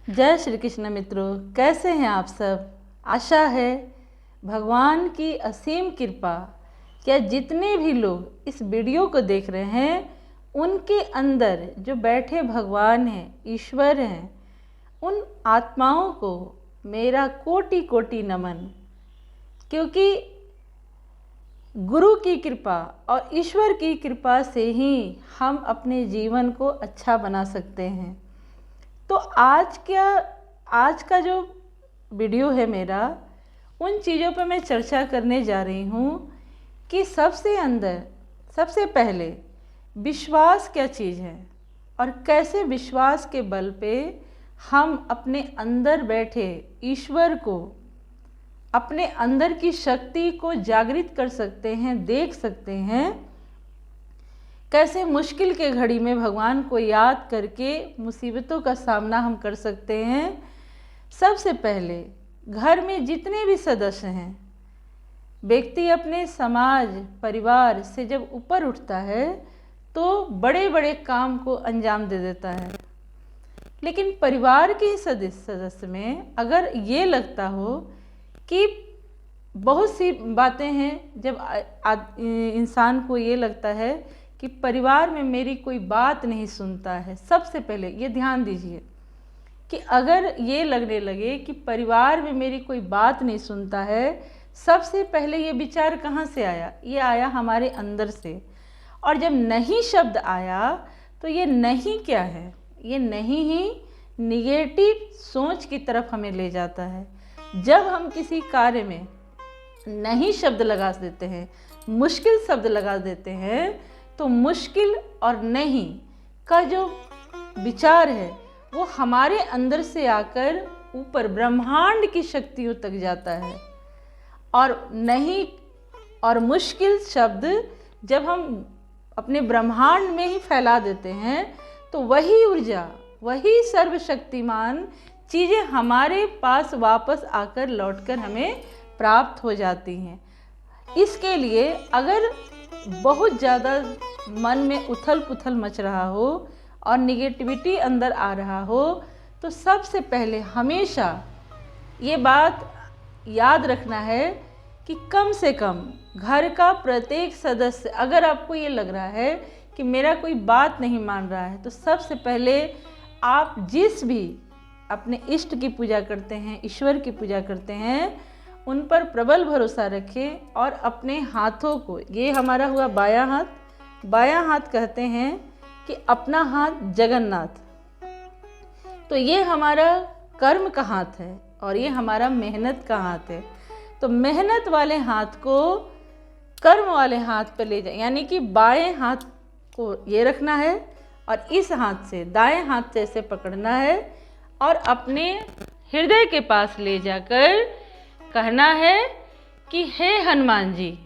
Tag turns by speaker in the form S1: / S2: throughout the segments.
S1: जय श्री कृष्ण मित्रों, कैसे हैं आप सब। आशा है भगवान की असीम कृपा क्या जितने भी लोग इस वीडियो को देख रहे हैं उनके अंदर जो बैठे भगवान हैं, ईश्वर हैं, उन आत्माओं को मेरा कोटि कोटि नमन। क्योंकि गुरु की कृपा और ईश्वर की कृपा से ही हम अपने जीवन को अच्छा बना सकते हैं। तो आज का जो वीडियो है मेरा, उन चीज़ों पर मैं चर्चा करने जा रही हूँ कि सबसे पहले विश्वास क्या चीज़ है और कैसे विश्वास के बल पे हम अपने अंदर बैठे ईश्वर को, अपने अंदर की शक्ति को जागृत कर सकते हैं, देख सकते हैं। कैसे मुश्किल के घड़ी में भगवान को याद करके मुसीबतों का सामना हम कर सकते हैं। सबसे पहले घर में जितने भी सदस्य हैं, व्यक्ति अपने समाज परिवार से जब ऊपर उठता है तो बड़े बड़े काम को अंजाम दे देता है। लेकिन परिवार के सदस्य में अगर ये लगता हो कि बहुत सी बातें हैं, जब इंसान को ये लगता है कि परिवार में मेरी कोई बात नहीं सुनता है, सबसे पहले ये ध्यान दीजिए कि अगर ये लगने लगे कि परिवार में मेरी कोई बात नहीं सुनता है, सबसे पहले ये विचार कहाँ से आया? ये आया हमारे अंदर से। और जब नहीं शब्द आया तो ये नहीं क्या है? ये नहीं ही निगेटिव सोच की तरफ हमें ले जाता है। जब हम किसी कार्य में नहीं शब्द लगा देते हैं, मुश्किल शब्द लगा देते हैं, तो मुश्किल और नहीं का जो विचार है वो हमारे अंदर से आकर ऊपर ब्रह्मांड की शक्तियों तक जाता है। और नहीं और मुश्किल शब्द जब हम अपने ब्रह्मांड में ही फैला देते हैं तो वही ऊर्जा, वही सर्वशक्तिमान चीज़ें हमारे पास वापस आकर लौटकर हमें प्राप्त हो जाती हैं। इसके लिए अगर बहुत ज़्यादा मन में उथल पुथल मच रहा हो और निगेटिविटी अंदर आ रहा हो, तो सबसे पहले हमेशा ये बात याद रखना है कि कम से कम घर का प्रत्येक सदस्य, अगर आपको ये लग रहा है कि मेरा कोई बात नहीं मान रहा है, तो सबसे पहले आप जिस भी अपने इष्ट की पूजा करते हैं, ईश्वर की पूजा करते हैं, उन पर प्रबल भरोसा रखें और अपने हाथों को, ये हमारा हुआ बायां हाथ कहते हैं कि अपना हाथ जगन्नाथ, तो ये हमारा कर्म का हाथ है और ये हमारा मेहनत का हाथ है। तो मेहनत वाले हाथ को कर्म वाले हाथ पर ले जाए, यानी कि बाएं हाथ को ये रखना है और इस हाथ से दाएं हाथ से ऐसे पकड़ना है और अपने हृदय के पास ले जाकर कहना है कि हे हनुमान जी,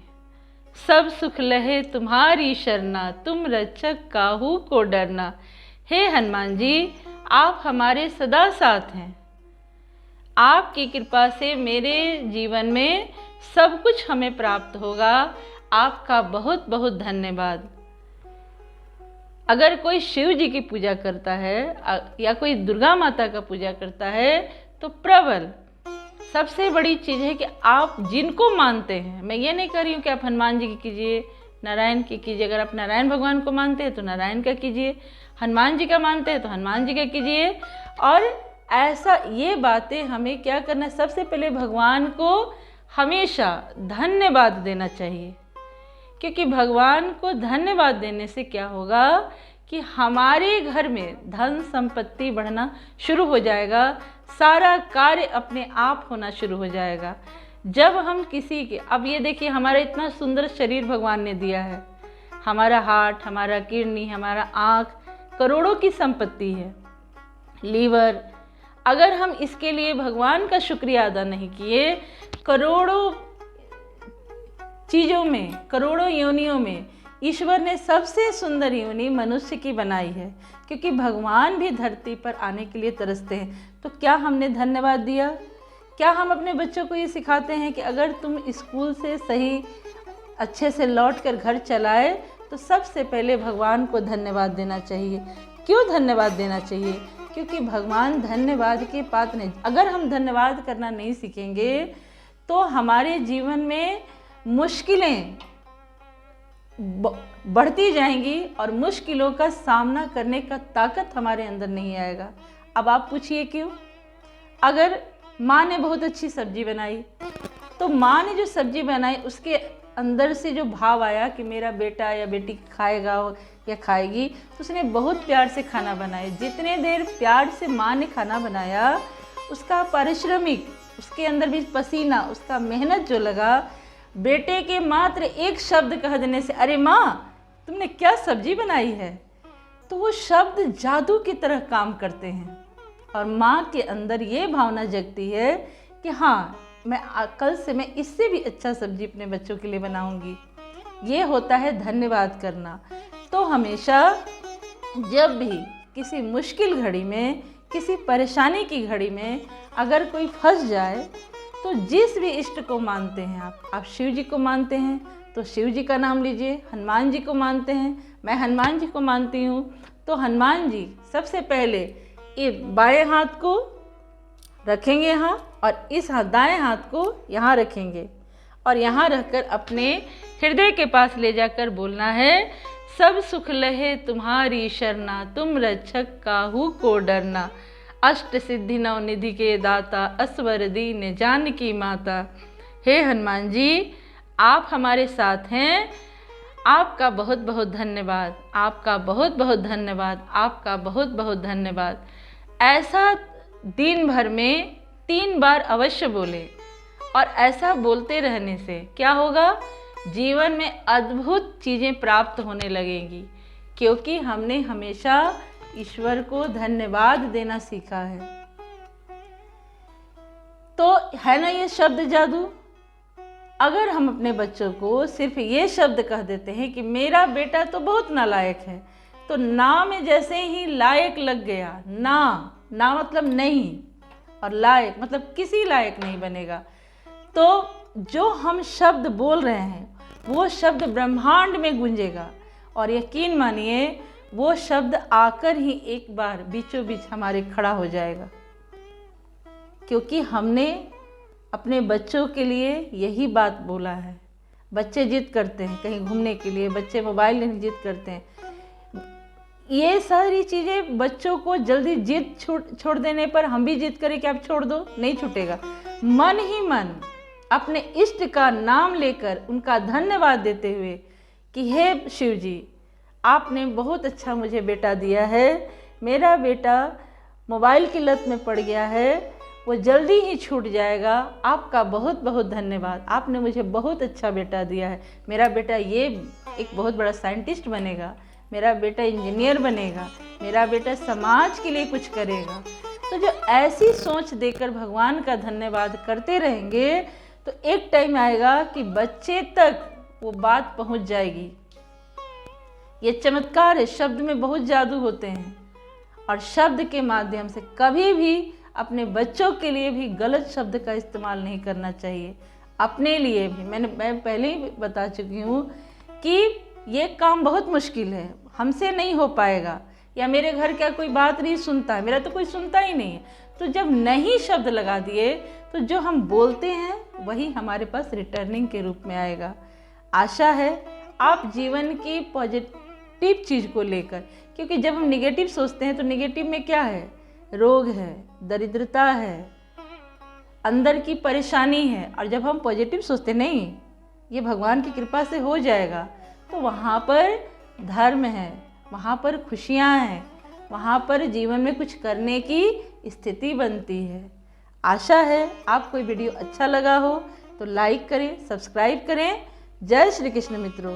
S1: सब सुख लहे तुम्हारी शरणा, तुम रक्षक काहू को डरना। हे हनुमान जी, आप हमारे सदा साथ हैं। आपकी कृपा से मेरे जीवन में सब कुछ हमें प्राप्त होगा। आपका बहुत बहुत धन्यवाद। अगर कोई शिव जी की पूजा करता है या कोई दुर्गा माता का पूजा करता है तो प्रबल सबसे बड़ी चीज़ है कि आप जिनको मानते हैं, मैं ये नहीं कह रही हूँ कि आप हनुमान जी की कीजिए, नारायण की कीजिए। अगर आप नारायण भगवान को मानते हैं तो नारायण का कीजिए, हनुमान जी का मानते हैं तो हनुमान जी का कीजिए। और ऐसा ये बातें हमें क्या करना है, सबसे पहले भगवान को हमेशा धन्यवाद देना चाहिए। क्योंकि भगवान को धन्यवाद देने से क्या होगा कि हमारे घर में धन संपत्ति बढ़ना शुरू हो जाएगा, सारा कार्य अपने आप होना शुरू हो जाएगा। जब हम किसी के, अब ये देखिए हमारा इतना सुंदर शरीर भगवान ने दिया है, हमारा हार्ट, हमारा किडनी, हमारा आँख, करोड़ों की संपत्ति है, लीवर। अगर हम इसके लिए भगवान का शुक्रिया अदा नहीं किए, करोड़ों चीज़ों में, करोड़ों योनियों में ईश्वर ने सबसे सुंदर योनि मनुष्य की बनाई है, क्योंकि भगवान भी धरती पर आने के लिए तरसते हैं। तो क्या हमने धन्यवाद दिया? क्या हम अपने बच्चों को ये सिखाते हैं कि अगर तुम स्कूल से सही अच्छे से लौट कर घर चलाए तो सबसे पहले भगवान को धन्यवाद देना चाहिए? क्यों धन्यवाद देना चाहिए? क्योंकि भगवान धन्यवाद के पात्र नहीं। अगर हम धन्यवाद करना नहीं सीखेंगे तो हमारे जीवन में मुश्किलें बढ़ती जाएंगी और मुश्किलों का सामना करने का ताकत हमारे अंदर नहीं आएगा। अब आप पूछिए क्यों? अगर माँ ने बहुत अच्छी सब्जी बनाई तो माँ ने जो सब्जी बनाई उसके अंदर से जो भाव आया कि मेरा बेटा या बेटी खाएगा या खाएगी, तो उसने बहुत प्यार से खाना बनाया। जितने देर प्यार से माँ ने खाना बनाया उसका पारिश्रमिक, उसके अंदर भी पसीना, उसका मेहनत जो लगा, बेटे के मात्र एक शब्द कह देने से, अरे माँ तुमने क्या सब्जी बनाई है, तो वो शब्द जादू की तरह काम करते हैं और माँ के अंदर ये भावना जगती है कि हाँ कल से मैं इससे भी अच्छा सब्जी अपने बच्चों के लिए बनाऊंगी। ये होता है धन्यवाद करना। तो हमेशा जब भी किसी मुश्किल घड़ी में, किसी परेशानी की घड़ी में अगर कोई फंस जाए तो जिस भी इष्ट को मानते हैं आप शिव जी को मानते हैं तो शिव जी का नाम लीजिए, हनुमान जी को मानते हैं, मैं हनुमान जी को मानती हूँ, तो हनुमान जी सबसे पहले ये बाएं हाथ को रखेंगे यहाँ और इस दाएं हाथ को यहाँ रखेंगे और यहाँ रखकर अपने हृदय के पास ले जाकर बोलना है, सब सुख लहे तुम्हारी शरणा, तुम रक्षक काहू को डरना, अष्ट सिद्धि नव निधि के दाता, असवर दीन जानकी माता। हे हनुमान जी, आप हमारे साथ हैं, आपका बहुत बहुत धन्यवाद, आपका बहुत बहुत धन्यवाद, आपका बहुत बहुत धन्यवाद। ऐसा दिन भर में 3 बार अवश्य बोले और ऐसा बोलते रहने से क्या होगा, जीवन में अद्भुत चीज़ें प्राप्त होने लगेंगी, क्योंकि हमने हमेशा ईश्वर को धन्यवाद देना सीखा है। तो है ना ये शब्द जादू। अगर हम अपने बच्चों को सिर्फ ये शब्द कह देते हैं कि मेरा बेटा तो बहुत नालायक है, तो ना में जैसे ही लायक लग गया, ना मतलब नहीं और लायक मतलब किसी लायक नहीं बनेगा, तो जो हम शब्द बोल रहे हैं वो शब्द ब्रह्मांड में गूंजेगा और यकीन मानिए वो शब्द आकर ही एक बार बीचों बीच हमारे खड़ा हो जाएगा, क्योंकि हमने अपने बच्चों के लिए यही बात बोला है। बच्चे जिद करते हैं कहीं घूमने के लिए, बच्चे मोबाइल लेने जिद करते हैं, ये सारी चीज़ें बच्चों को जल्दी जिद छोड़ देने पर हम भी जिद करें कि आप छोड़ दो, नहीं छूटेगा। मन ही मन अपने इष्ट का नाम लेकर उनका धन्यवाद देते हुए कि हे शिव जी, आपने बहुत अच्छा मुझे बेटा दिया है, मेरा बेटा मोबाइल की लत में पड़ गया है, वो जल्दी ही छूट जाएगा, आपका बहुत बहुत धन्यवाद, आपने मुझे बहुत अच्छा बेटा दिया है, मेरा बेटा ये एक बहुत बड़ा साइंटिस्ट बनेगा, मेरा बेटा इंजीनियर बनेगा, मेरा बेटा समाज के लिए कुछ करेगा। तो जो ऐसी सोच देकर भगवान का धन्यवाद करते रहेंगे तो एक टाइम आएगा कि बच्चे तक वो बात पहुंच जाएगी। ये चमत्कार है, शब्द में बहुत जादू होते हैं और शब्द के माध्यम से कभी भी अपने बच्चों के लिए भी गलत शब्द का इस्तेमाल नहीं करना चाहिए। अपने लिए भी मैं पहले ही बता चुकी हूँ कि ये काम बहुत मुश्किल है, हमसे नहीं हो पाएगा, या मेरे घर का कोई बात नहीं सुनता है, मेरा तो कोई सुनता ही नहीं है। तो जब नहीं शब्द लगा दिए तो जो हम बोलते हैं वही हमारे पास रिटर्निंग के रूप में आएगा। आशा है आप जीवन की पॉजिटिव चीज़ को लेकर, क्योंकि जब हम निगेटिव सोचते हैं तो निगेटिव में क्या है, रोग है, दरिद्रता है, अंदर की परेशानी है, और जब हम पॉजिटिव सोचते नहीं ये भगवान की कृपा से हो जाएगा, तो वहाँ पर धर्म है, वहाँ पर खुशियाँ हैं, वहाँ पर जीवन में कुछ करने की स्थिति बनती है। आशा है आपको ये वीडियो अच्छा लगा हो तो लाइक करें, सब्सक्राइब करें। जय श्री कृष्ण मित्रों।